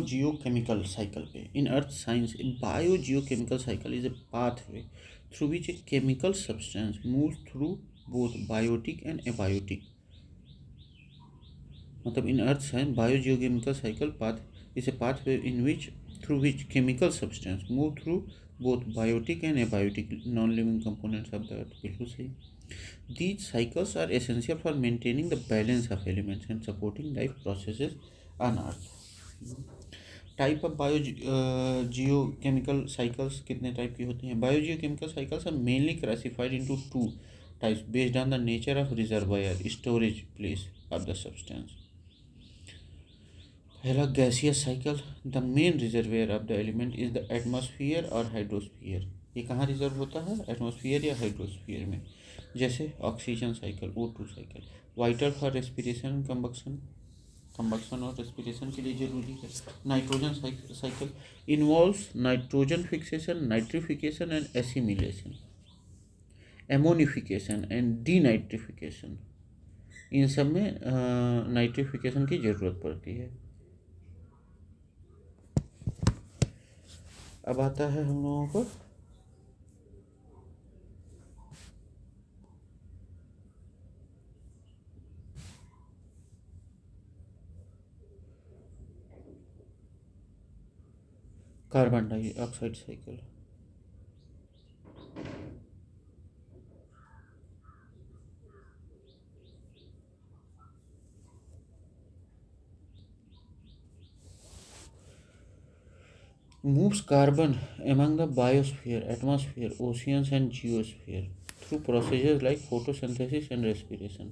Biogeochemical cycle पे। In earth science, biogeochemical cycle is a pathway through which a chemical substance moves through both biotic and abiotic, मतलब in earth science biogeochemical cycle path is a pathway in which through which chemical substance move through both biotic and abiotic non-living components of the earth. बिल्कुल सही. These cycles are essential for maintaining the balance of elements and supporting life processes on earth. Type of biogeochemical cycles कितने type की होती हैं? Biogeochemical cycles are mainly classified into two types based on the nature of reservoir storage place of the substance. पहला gaseous cycle. The main reservoir of the element is the atmosphere और hydrosphere. ये कहाँ reserve होता है? Atmosphere या hydrosphere में. जैसे oxygen cycle, O2 cycle, vital for respiration, combustion और रेस्पिरेशन के लिए जरूरी है. Nitrogen cycle involves nitrogen fixation, nitrification and assimilation, ammonification and denitrification. इन सब में नाइट्रिफिकेशन की ज़रूरत पड़ती है. अब आता है हम लोगों को carbon dioxide cycle. moves carbon among the biosphere, atmosphere, oceans and geosphere through processes like photosynthesis and respiration.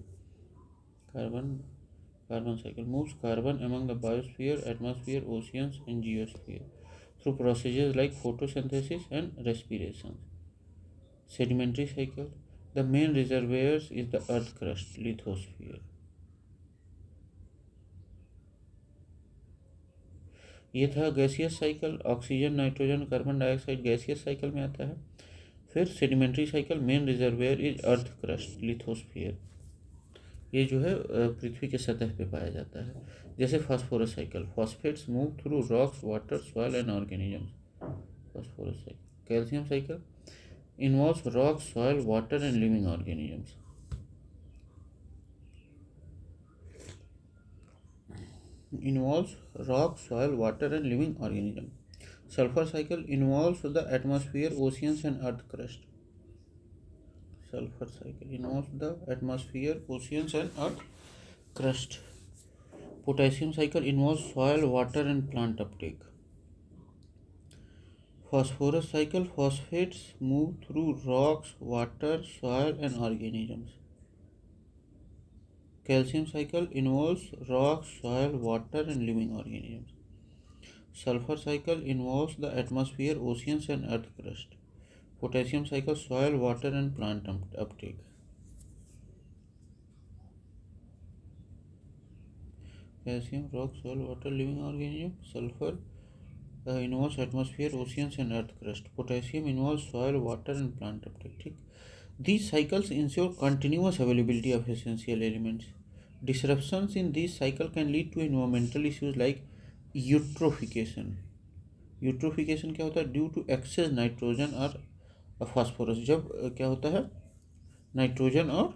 Carbon cycle moves carbon among the biosphere, atmosphere, oceans and geosphere through processes like photosynthesis and respiration. Sedimentary cycle. The main reservoirs is the earth crust, lithosphere. ये था gaseous cycle. Oxygen, nitrogen, carbon dioxide gaseous cycle में आता है. फिर sedimentary cycle. Main reservoir is earth crust, lithosphere. ये जो है पृथ्वी के सतह पे पाया जाता है. जैसे phosphorus cycle. Phosphates move through rocks, water, soil and organisms. Phosphorus cycle. Calcium cycle involves rocks, soil, water and living organisms. Involves rock, soil, water and living organism. Sulfur cycle involves the atmosphere, oceans and earth crust. Sulfur cycle involves the atmosphere, oceans and earth crust. Potassium cycle involves soil, water and plant uptake. Phosphorus cycle, phosphates move through rocks, water, soil and organisms. Calcium cycle involves rocks, soil, water and living organisms. Sulfur cycle involves the atmosphere, oceans and earth crust. Potassium cycle, soil, water and plant uptake. Calcium, rock, soil, water, living organism. Sulfur involves atmosphere, oceans and earth crust. Potassium involves soil, water and plant uptake. ठीक. These cycles ensure continuous availability of essential elements. Disruptions in this cycle can lead to environmental issues like eutrophication. Eutrophication क्या होता है? Due to access nitrogen और phosphorus. जब क्या होता है? Nitrogen और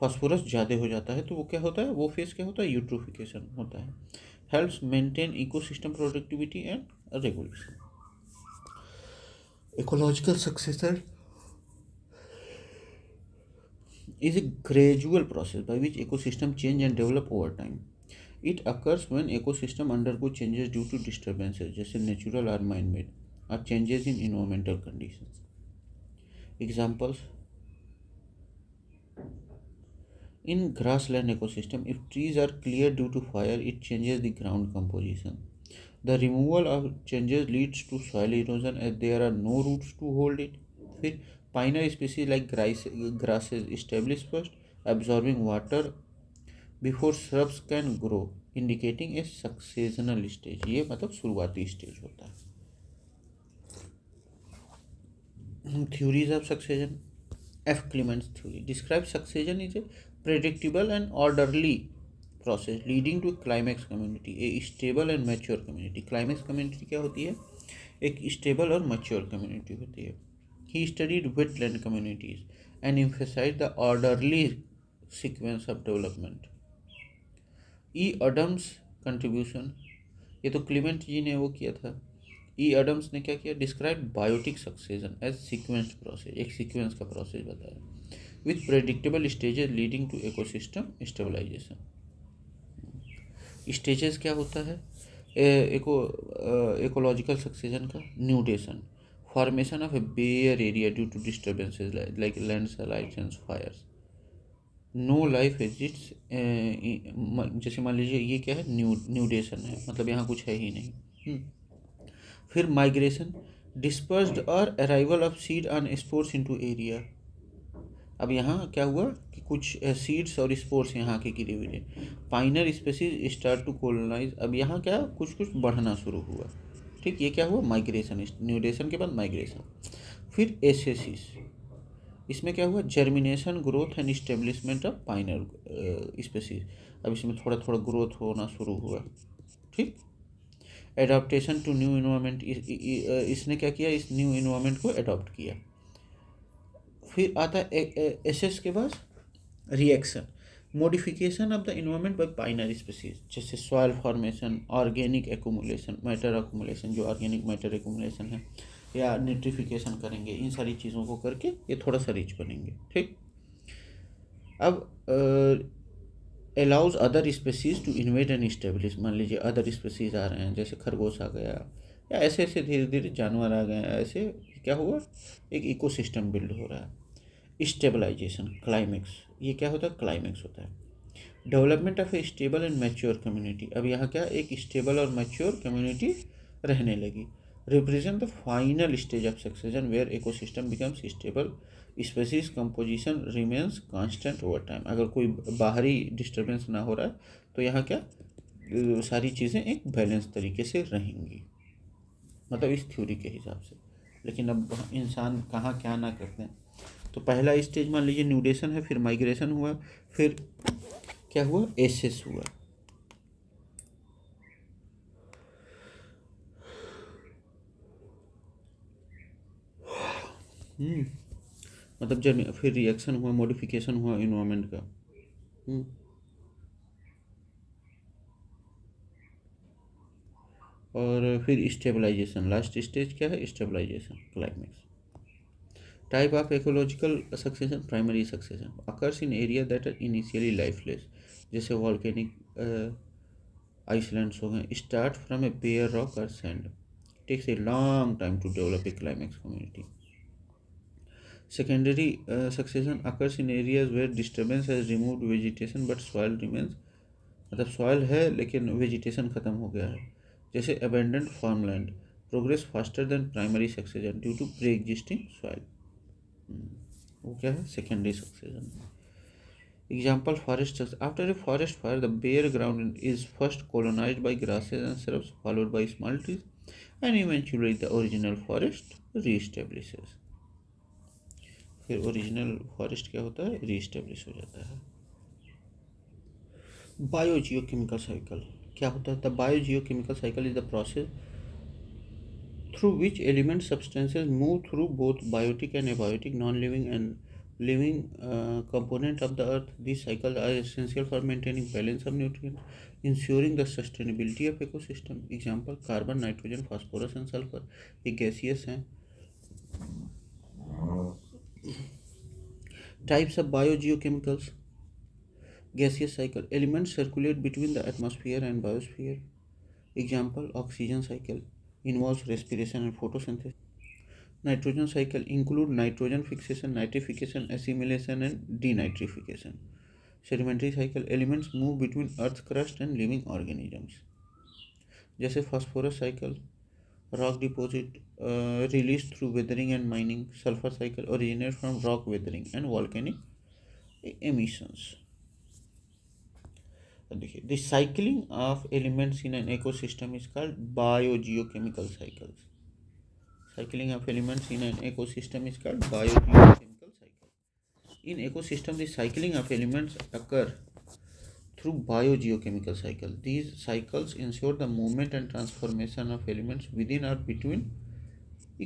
फास्फोरस ज़्यादा हो जाता है तो वो क्या होता है? वो फेस क्या होता है? यूट्रोफिकेशन होता है. Helps maintain ecosystem productivity and regulation. Ecological successor is a gradual process by which ecosystem change and develop over time. It occurs when ecosystem undergo changes due to disturbances, जैसे natural or man-made, or changes in environmental conditions. Examples: in grassland ecosystem, if trees are cleared due to fire, it changes the ground composition. The removal of changes leads to soil erosion as there are no roots to hold it. फिर Pioneer species like grasses establish first, absorbing water before shrubs can grow, indicating a successional stage. ये मतलब शुरुआती stage होता है. Theories of succession. F. Clement's theory describes succession is a predictable and orderly process leading to climax community, a stable and mature community. Climax community क्या होती है? एक stable और mature community होती है. He studied wetland communities and emphasized the orderly sequence of development. E. Adams contribution, ये तो Clement जी ने वो किया था. ई एडम्स ने क्या किया? Describe biotic succession as sequenced process, एक सीक्वेंस का प्रोसेस बताया with predictable stages leading to ecosystem stabilization. Stages क्या होता है? इकोलॉजिकल सक्सेशन का nudation, formation of a bare area due to disturbances like landslides and fires. No life exists, जैसे मान लीजिए ये क्या है? न्यूडेशन है, मतलब यहाँ कुछ है ही नहीं. फिर माइग्रेशन, डिस्पर्स्ड और arrival of seed on spores into area. अब यहाँ क्या हुआ कि कुछ सीड्स और स्पोर्स यहाँ के गिरे हुए थे. पाइनर स्पेसीज स्टार्ट टू कोलोनाइज. अब यहाँ क्या कुछ कुछ बढ़ना शुरू हुआ. ठीक, ये क्या हुआ? माइग्रेशन. न्यूडेशन के बाद माइग्रेशन. फिर एसएसीज, इसमें क्या हुआ? Germination, growth and establishment of pioneer species. अब इसमें थोड़ा थोड़ा ग्रोथ होना शुरू हुआ. ठीक. एडाप्टेशन टू न्यू इन्वायरमेंट, इसने क्या किया? इस न्यू इन्वायरमेंट को अडॉप्ट किया. फिर आता है एसएस के बाद reaction, modification of the environment by pioneer species, जैसे soil formation, organic accumulation, matter accumulation, जो ऑर्गेनिक मैटर एक्यूमुलेशन है, या न्यूट्रिफिकेशन करेंगे. इन सारी चीज़ों को करके ये थोड़ा सा रिच बनेंगे. ठीक. अब allows other species to invade and establish. मान लीजिए अदर स्पेसीज आ रहे हैं, जैसे खरगोश आ गया, या ऐसे ऐसे धीरे धीरे जानवर आ गए. ऐसे क्या हुआ? एक इकोसिस्टम बिल्ड हो रहा है. स्टेबलाइजेशन, क्लाइमेक्स, ये क्या होता है? क्लाइमेक्स होता है. Development of A stable and mature community. अब यहाँ क्या? एक स्टेबल और मैच्योर कम्युनिटी रहने लगी. Represent the final stage of succession where ecosystem becomes stable, species composition remains constant over time. अगर कोई बाहरी डिस्टर्बेंस ना हो रहा है तो यहाँ क्या सारी चीज़ें एक बैलेंस तरीके से रहेंगी, मतलब इस थ्योरी के हिसाब से. लेकिन अब इंसान कहाँ क्या ना करते हैं. तो पहला स्टेज मान लीजिए न्यूडेशन है, फिर माइग्रेशन हुआ, फिर क्या हुआ? एसेस हुआ. मतलब जब फिर रिएक्शन हुआ, मॉडिफिकेशन हुआ इन्वायरमेंट का. और फिर स्टेबलाइजेशन, लास्ट स्टेज क्या है? Stabilization, climax. Type of ecological succession, primary succession occurs in area that are initially lifeless, जैसे वॉल्केनिक आइसलैंड्स हो गए. Start from a bare rock और sand, takes a long time to develop a climax community. Secondary succession occurs in areas where disturbance has removed vegetation but soil remains, मतलब soil है लेकिन vegetation ख़त्म हो गया है, जैसे abandoned farmland. Progress faster than primary succession due to pre existing soil. वो क्या है? Secondary succession. Example forest. After a forest fire the bare ground is first colonized by grasses and shrubs followed by small trees and eventually the original forest re-establishes. फिर original forest क्या होता है? Re-establish हो जाता है. Biogeochemical cycle क्या होता है? The biogeochemical cycle is the process through which element substances move through both biotic and abiotic, non-living and living component of the earth. These cycles are essential for maintaining balance of nutrients, ensuring the sustainability of ecosystem. Example, carbon, nitrogen, phosphorus and sulfur. ये gaseous हैं. Types of biogeochemicals. Gaseous cycle, elements circulate between the atmosphere and biosphere. Example, oxygen cycle involves respiration and photosynthesis. Nitrogen cycle include nitrogen fixation, nitrification, assimilation and denitrification. Sedimentary cycle, elements move between earth's crust and living organisms. जैसे phosphorus cycle, rock deposit released through weathering and mining. Sulfur cycle originates from rock weathering and volcanic emissions. देखिए, the cycling of elements in an ecosystem is called biogeochemical cycles. Cycling of elements in an ecosystem is called biogeochemical cycle. In ecosystem, the cycling of elements occur through biogeochemical cycle. These cycles ensure the movement and transformation of elements within or between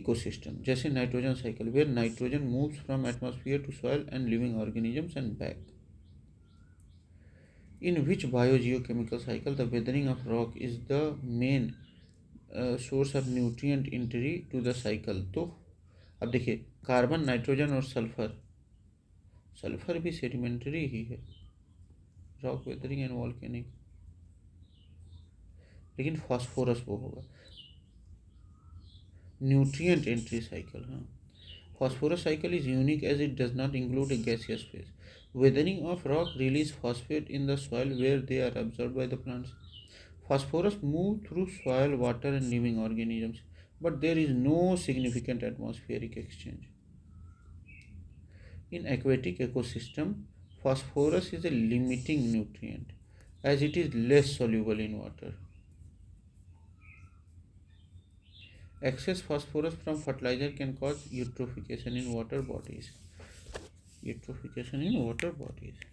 ecosystem. जैसे nitrogen cycle, where nitrogen moves from atmosphere to soil and living organisms and back. In which biogeochemical cycle the weathering of rock is the main source of nutrient entry to the cycle. तो अब देखिए, carbon, nitrogen और sulphur, sulphur भी sedimentary ही है, rock weathering and volcanic, लेकिन phosphorus वो होगा nutrient entry cycle. हाँ, phosphorus cycle is unique as it does not include a gaseous phase. Weathering of rock release phosphate in the soil where they are absorbed by the plants. Phosphorus move through soil, water and living organisms, but there is no significant atmospheric exchange. In aquatic ecosystem, phosphorus is a limiting nutrient as it is less soluble in water. Excess phosphorus from fertilizer can cause eutrophication in water bodies. Eutrophication in water bodies.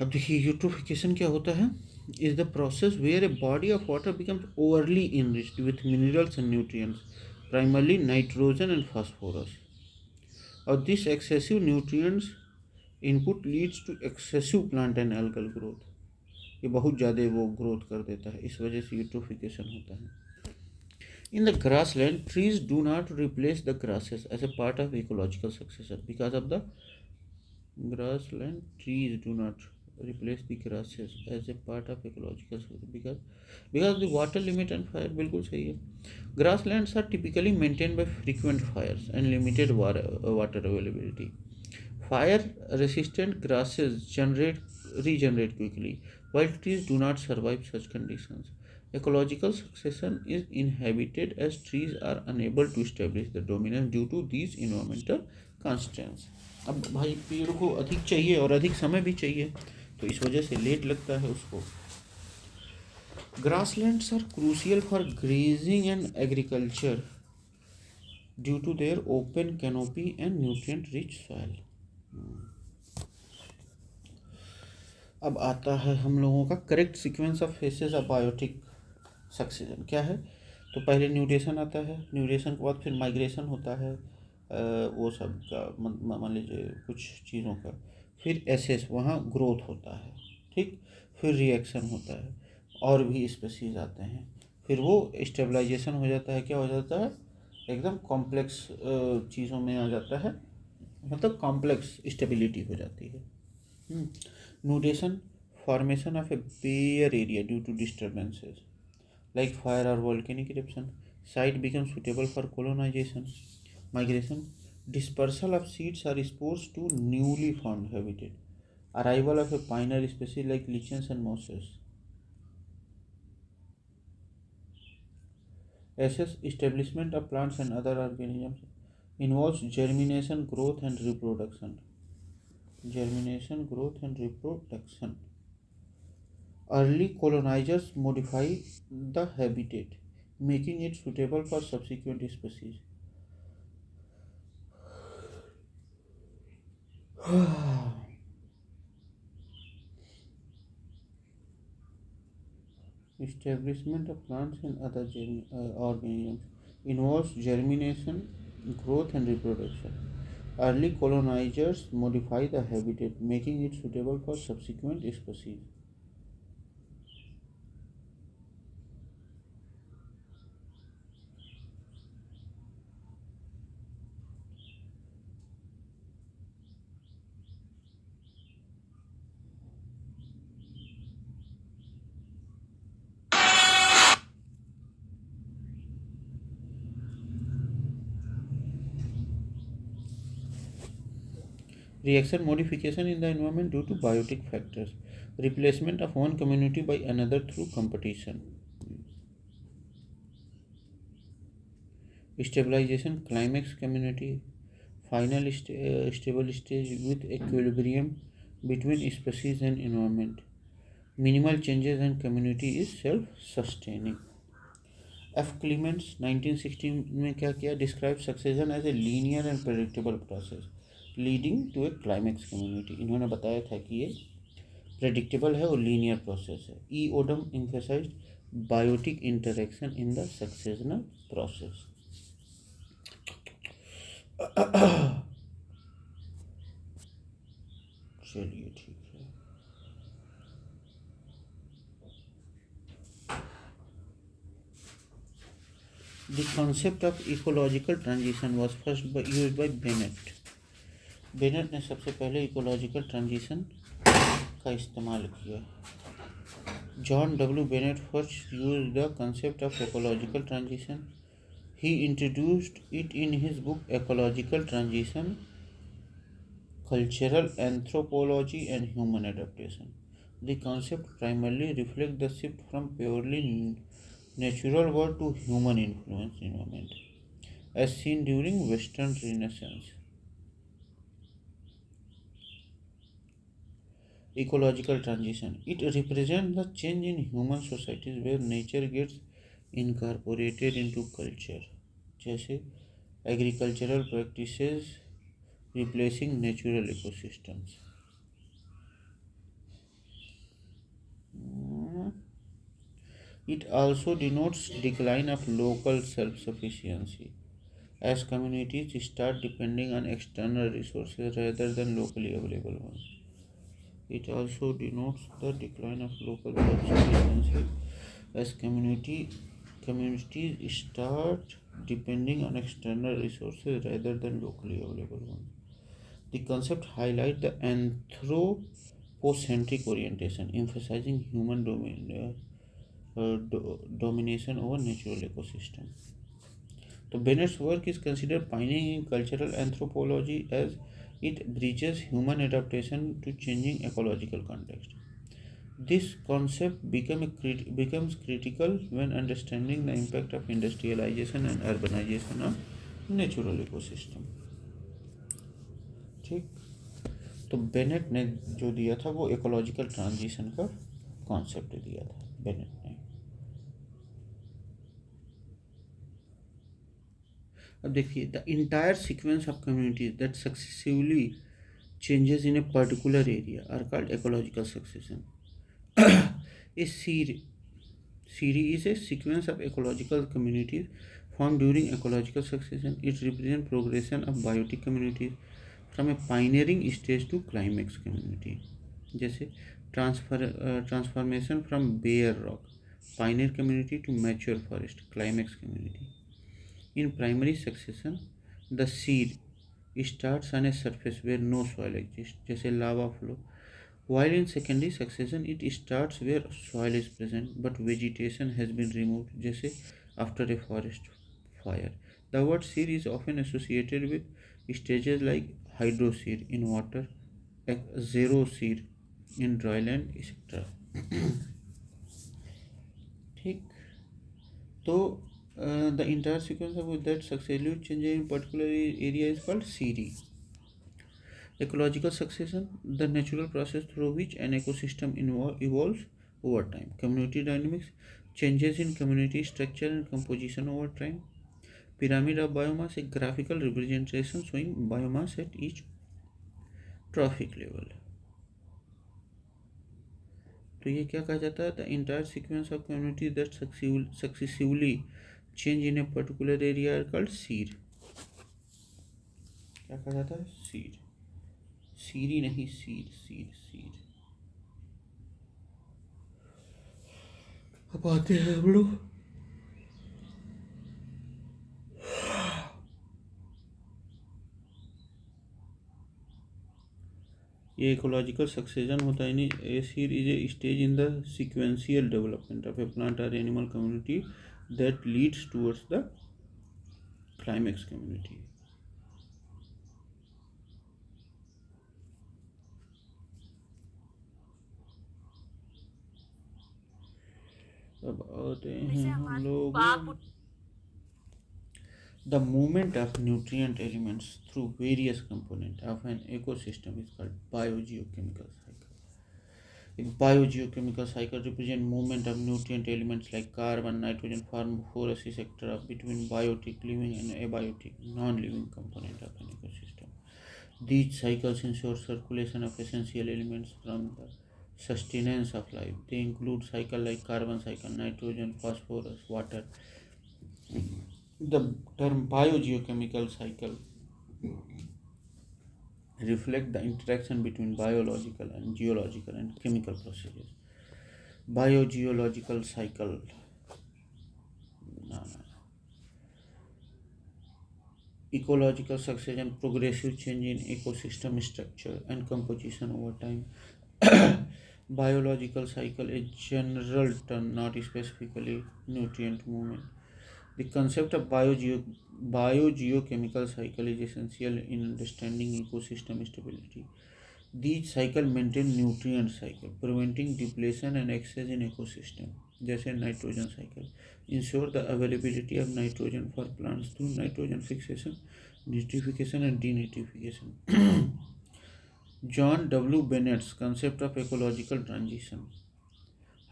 अब देखिए, eutrophication क्या होता है? Is the process where a body of water becomes overly enriched with minerals and nutrients, primarily nitrogen and phosphorus. और this excessive nutrients input leads to excessive plant and algal growth. ये बहुत ज़्यादा वो growth कर देता है, इस वजह से यूट्रोफिकेशन होता है. In the grassland, trees do not replace the grasses as a part of ecological succession. Because of the grassland, trees do not replace the grasses as a part of ecological succession because the water limit and fire. बिल्कुल सही है. Grasslands are typically maintained by frequent fires and limited water availability. Fire-resistant grasses regenerate quickly, while trees do not survive such conditions. Ecological succession is inhibited as trees are unable to establish the dominance due to these environmental constraints. अब भाई पेड़ को अधिक चाहिए और अधिक समय भी चाहिए, तो इस वजह से लेट लगता है उसको. Grasslands are crucial for grazing and agriculture due to their open canopy and nutrient-rich soil. अब आता है हम लोगों का correct sequence of phases of biotic succession. क्या है? तो पहले न्यूट्रेशन आता है, न्यूट्रेशन के बाद फिर माइग्रेशन होता है, वो सब का मान लीजिए कुछ चीज़ों का, फिर एसेस, वहाँ ग्रोथ होता है, ठीक, फिर रिएक्शन होता है, और भी स्पेसीज आते हैं, फिर वो स्टेबलाइजेशन हो जाता है. क्या हो जाता है? एकदम कॉम्प्लेक्स चीज़ों में आ जाता है, मतलब कॉम्प्लेक्स स्टेबिलिटी हो जाती है. Nudation, formation of a bare area due to disturbances like fire or volcanic eruption. Site becomes suitable for colonization. Migration, dispersal of seeds or spores to newly found habitat. Arrival of a pioneer species like lichens and mosses. SS, establishment of plants and other organisms, involves germination, growth and reproduction. Germination, growth and reproduction. Early colonizers modify the habitat, making it suitable for subsequent species. Establishment of plants and other organisms involves germination, growth and reproduction. Early colonizers modify the habitat, making it suitable for subsequent species. Reaction modification in the environment due to biotic factors. Replacement of one community by another through competition. Stabilization, climax community, final stable stage with equilibrium between species and environment. Minimal changes and community is self-sustaining. F. Clements 1916 में क्या किया? Describe succession as a linear and predictable process leading to a climax community. इन्होंने बताया था कि ये predictable है और linear process है. E. Odom emphasized biotic interaction in the successional process. चलिए ठीक है. The concept of ecological transition was first used by Bennett. Bennett ने सबसे पहले इकोलॉजिकल ट्रांजिशन का इस्तेमाल किया. John W Bennett first use the concept of ecological transition. He introduced it in his book ecological transition, cultural anthropology and human adaptation. The concept primarily reflects the shift from purely natural world to human influence environment, as seen during Western Renaissance. Ecological transition. It represents the change in human societies where nature gets incorporated into culture, जैसे agricultural practices replacing natural ecosystems. It also denotes decline of local self-sufficiency as communities start depending on external resources rather than locally available ones. It also denotes the decline of local self-sufficiency as communities start depending on external resources rather than locally available ones. The concept highlights the anthropocentric orientation, emphasizing human domination over natural ecosystem. So Bennett's work is considered pioneering in cultural anthropology as it bridges human adaptation to changing ecological context. This concept becomes critical when understanding the impact of industrialization and urbanization on natural ecosystem. ठीक, तो Bennett ने जो दिया था वो ecological transition का concept दिया था बेनेट ने. अब देखिए, the entire sequence of communities that successively changes in a particular area are called ecological succession. A series is a sequence of ecological communities formed during ecological succession. It represents progression of biotic communities from a pioneering stage to climax community. जैसे transformation from bare rock, pioneer community, to mature forest, climax community. In primary succession, the seed starts on a surface where no soil exists, जैसे lava flow. While in secondary succession, it starts where soil is present but vegetation has been removed, जैसे after a forest fire. The word seed is often associated with stages like hydroseed in water, zero seed in dryland, etc. ठीक, तो the entire sequence of that successive change in particular area is called series. Ecological succession, the natural process through which an ecosystem evolves over time. Community dynamics, changes in community structure and composition over time. Pyramid of biomass, a graphical representation showing biomass at each trophic level. तो ये क्या कहा जाता है? The entire sequence of community that successively change in a particular area are called seed. क्या कहा जाता है? seed. सीरी नहीं, seed. अब आते हैं हम लोग ये इकोलॉजिकल सक्सेशन होता है नहीं. A sere is a stage in the sequential development of a plant और animal community that leads towards the climax community. अब आते हैं हम लोग the movement of nutrient elements through various components of an ecosystem is called biogeochemical cycle. A biogeochemical cycle represents movement of nutrient elements like carbon, nitrogen, phosphorus, etc. between biotic living and abiotic non-living component of an ecosystem. These cycles ensure circulation of essential elements from the sustenance of life. They include cycles like carbon cycle, nitrogen, phosphorus, water. The term biogeochemical cycle reflect the interaction between biological and geological and chemical processes. Biogeological cycle, ecological succession, progressive change in ecosystem structure and composition over time. Biological cycle, a general term, not specifically nutrient movement. The concept of biogeochemical cycle is essential in understanding ecosystem stability. These cycle maintain nutrient cycle, preventing depletion and excess in ecosystem. जैसे nitrogen cycle ensure the availability of nitrogen for plants through nitrogen fixation nitrification and denitrification. John W. Bennett's concept of ecological transition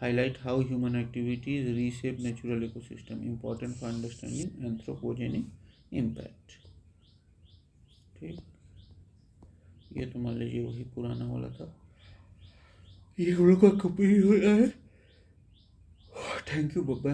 highlight how human activities reshape natural ecosystem, important for understanding anthropogenic impact. ठीक, ये तो मान लीजिए वही पुराना वाला था, ये हम लोग का कंप्लीट हो गया है. Thank you Baba.